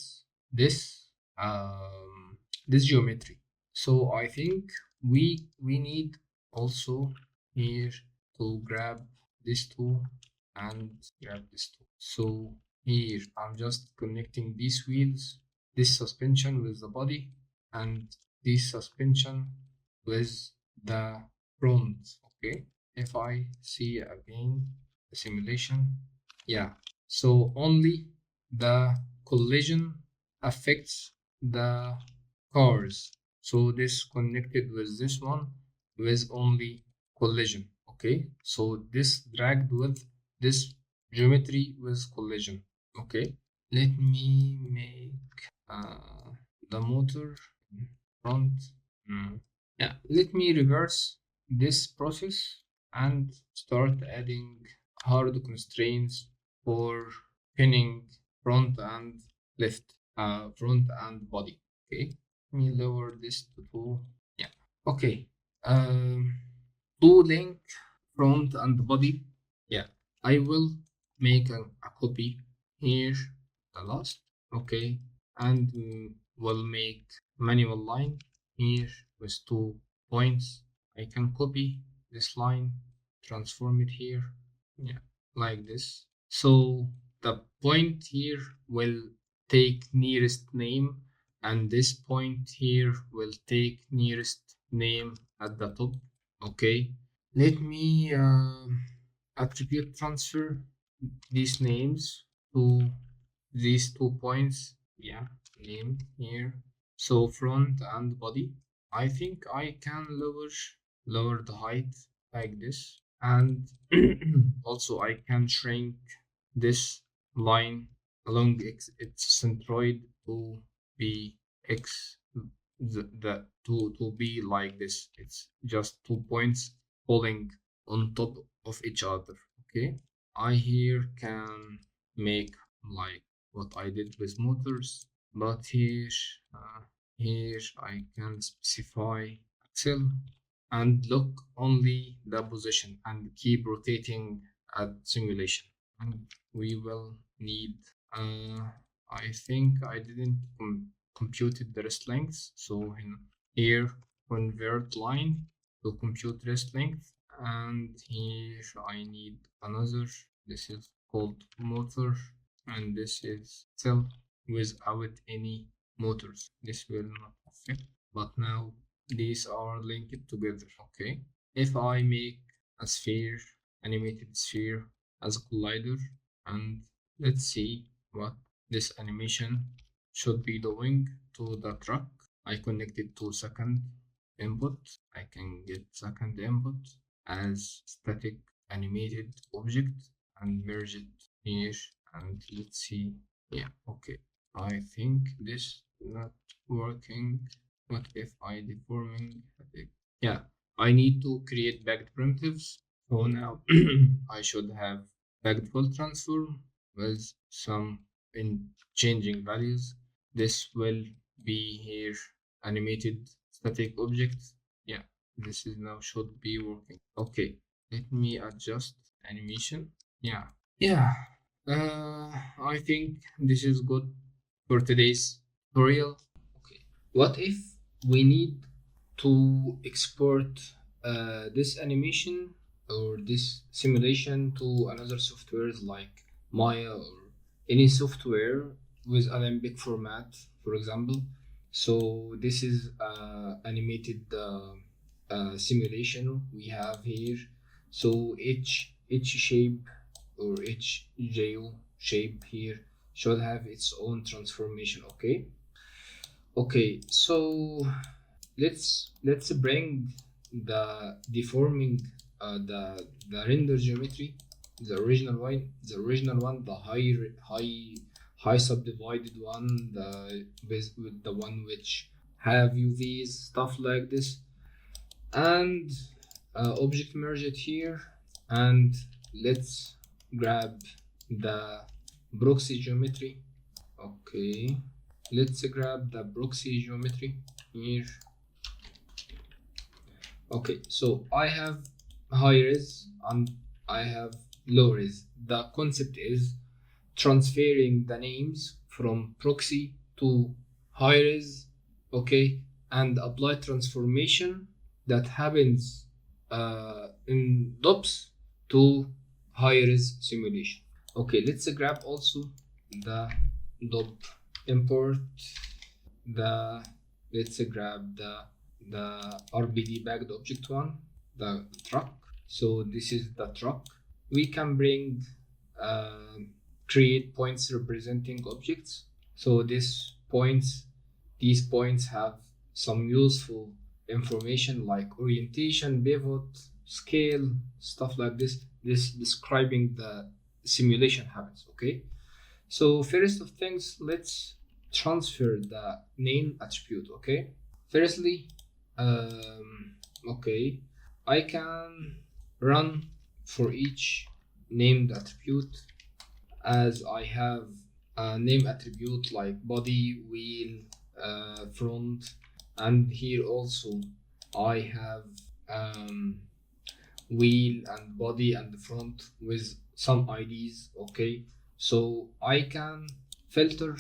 this um, this geometry. So I think we need also here to grab this two and grab this two. So here I'm just connecting these wheels, this suspension with the body, and this suspension with the front. Okay, if I see again the simulation, yeah, so only the collision affects the cars. So this connected with this one with only collision. Okay, so this dragged with this geometry with collision. Okay, let me make the motor front. Mm. Yeah, let me reverse this process and start adding hard constraints for pinning front and left, front and body. Okay, let me lower this to 2. Yeah, okay. Um, to link front and body. Yeah, I will make a copy here, the last. Okay, and will make manual line here with 2 points. I can copy this line, transform it here, yeah, like this. So the point here will take nearest name, and this point here will take nearest name at the top. Okay, let me attribute transfer these names to these 2 points. Yeah, name here. So front and body. I think I can lower the height like this, and also I can shrink this line along its centroid to be x, the to be like this. It's just 2 points falling on top of each other. Okay, I here can make like what I did with motors, but here I can specify axle and look only the position and keep rotating at simulation. And we will need, uh, I think I didn't computed the rest length, so here convert line to compute rest length, and here I need another. This is called motor, and this is still without any motors. This will not affect, but now these are linked together. Okay, if I make a sphere, animated sphere as a collider, and let's see what this animation should be doing to the truck. I connected to second input. I can get second input as static animated object and merge it here, and let's see. Yeah, okay. I think this not working. What if I deforming? Yeah, I need to create backed primitives. So now I should have backed full transform with some in changing values. This will be here animated static objects. Yeah, this is now should be working. Okay, let me adjust animation. Yeah, yeah. I think this is good for today's tutorial. Okay. What if we need to export this animation or this simulation to another software like Maya or any software with Alembic format, for example? So this is animated simulation we have here. So each shape or each geo shape here should have its own transformation. Okay, so let's bring the deforming the render geometry, the original one, the high subdivided one, with the one which have UVs, stuff like this, and object merge it here, and let's grab the proxy geometry. Okay, let's grab the proxy geometry here. Okay, so I have high res and I have low res. The concept is transferring the names from proxy to high res, okay, and apply transformation that happens in DOPS to high res simulation. Okay, let's grab also the DOP import. The let's grab the RBD backed object one, the truck. So this is the truck. We can bring uh, create points representing objects. So these points have some useful information like orientation, pivot, scale, stuff like this. This describing the simulation happens. Okay. So first of things, let's transfer the name attribute. Okay. Firstly, okay, I can run for each named attribute as I have a name attribute like body, wheel, front, and here also I have um, wheel and body and the front with some IDs. Okay, so I can filter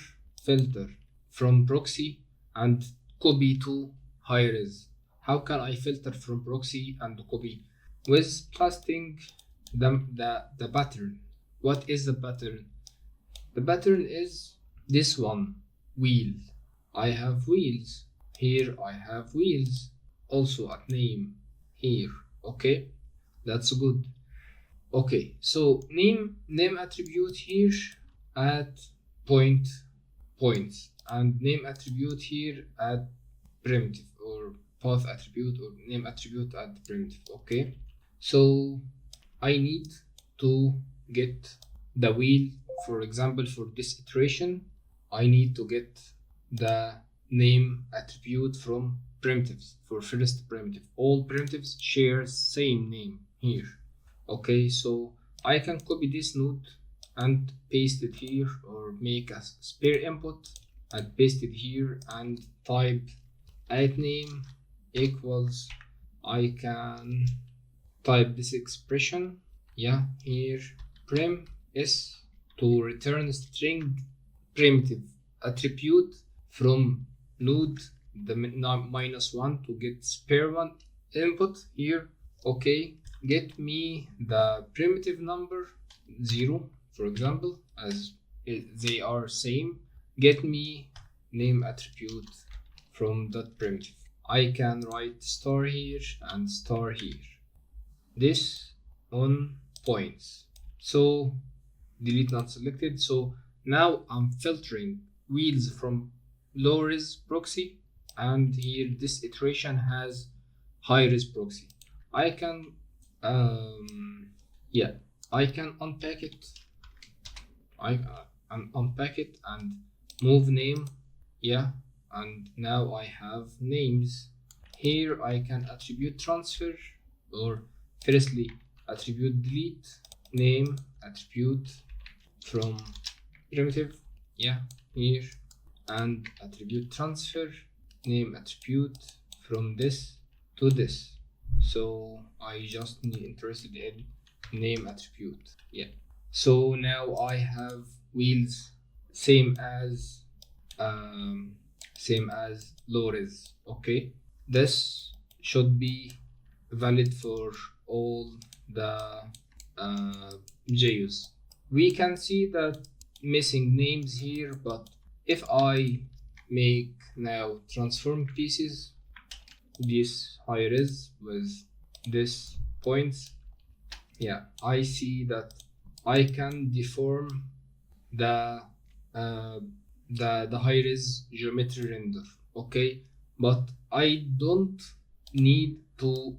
from proxy and copy to high res. How can I filter from proxy and copy? With casting the pattern. What is the pattern? The pattern is this one, wheel. I have wheels. Here I have wheels. Also at name here. Okay, that's good. Okay, so name attribute here at points and name attribute here at primitive or path attribute or name attribute at primitive. Okay, so I need to get the wheel. For example, for this iteration, I need to get the name attribute from primitives. For first primitive, all primitives share same name here. Okay, so I can copy this node and paste it here, or make a spare input and paste it here and type at name equals, I can type this expression, yeah, here prim s to return string primitive attribute from node the -1 to get spare one input here. Okay, get me the primitive number 0, for example, as they are same. Get me name attribute from that primitive. I can write star here and star here, this on points. So delete not selected. So now I'm filtering wheels from low res proxy, and here this iteration has high res proxy. I can yeah, I can unpack it. I unpack it and move name, yeah, and now I have names. Here I can attribute transfer, or firstly attribute delete, name attribute from primitive, yeah, here, and attribute transfer, name attribute from this to this. So I just need interested in name attribute, yeah. So now I have wheels same as um, same as Lores. Okay, this should be valid for all the uh, JUs. We can see that missing names here, but if I make now transform pieces, this high res with this points, yeah, I see that I can deform the uh, the high res geometry render. Okay, but I don't need to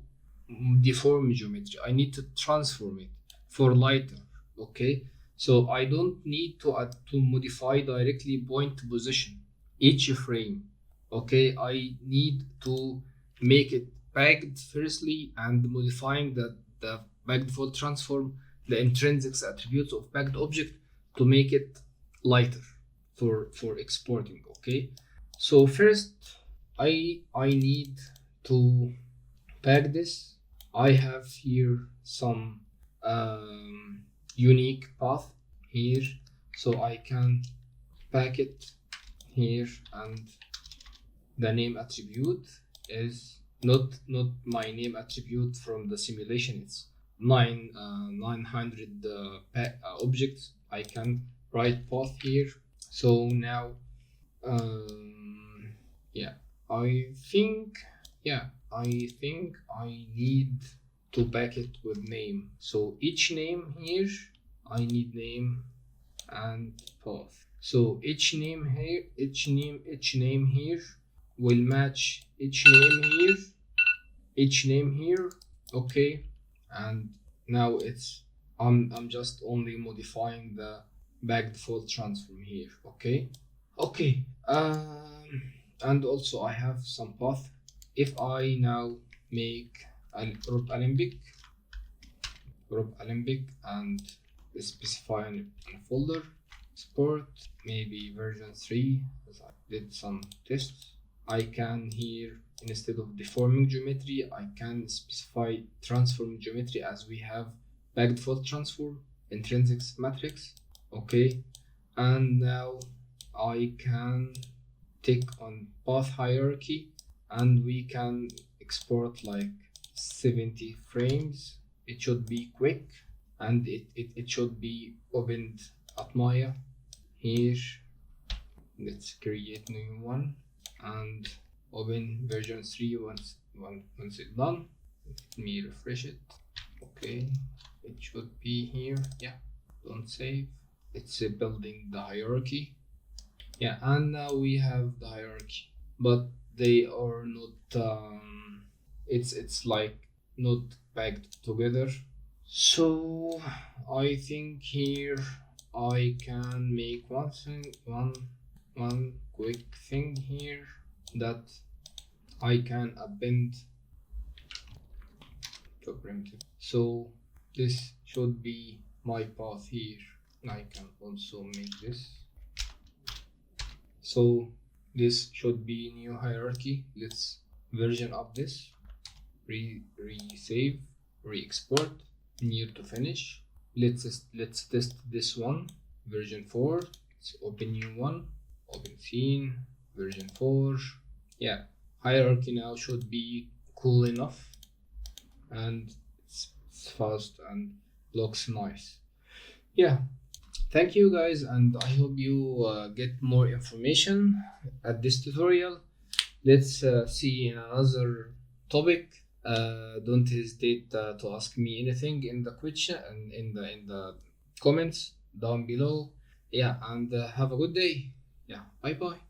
deform geometry. I need to transform it for lighter. Okay, so I don't need to modify directly point position each frame. Okay, I need to make it bagged firstly and modifying the back default transform the intrinsics attributes of backed object to make it lighter for exporting. Okay, so first I need to pack this. I have here some unique path here, so I can pack it here, and the name attribute is not my name attribute from the simulation. It's 900 objects. I can write path here. So now yeah, I think I need to back it with name. So each name here I need name and path. So each name here will match each name here. Okay, and now I'm just only modifying the back default transform here. Okay, and also I have some path. If I now make a Alembic and specify in a folder support maybe version 3, as I did some tests, I can here, instead of deforming geometry, I can specify transform geometry as we have back default transform intrinsics matrix. Okay, and now I can tick on path hierarchy and we can export like 70 frames. It should be quick and it should be opened at Maya. Here let's create new one and open version 3 once it's done. Let me refresh it. Okay, it should be here. Yeah, don't save. It's building the hierarchy. Yeah, and now we have the hierarchy, but they are not it's like not packed together. So I think here I can make one quick thing here, that I can append to primitive. So this should be my path here. I can also make this. So this should be new hierarchy. Let's version up this, re-save, re-export, near to finish. Let's test this one, version 4. Let's open new one, open scene, version 4. Yeah, hierarchy now should be cool enough and it's fast and looks nice. Yeah, thank you guys, and I hope you get more information at this tutorial. Let's see in another topic. Don't hesitate to ask me anything in the question and in the comments down below. Yeah, and have a good day. Yeah, bye bye.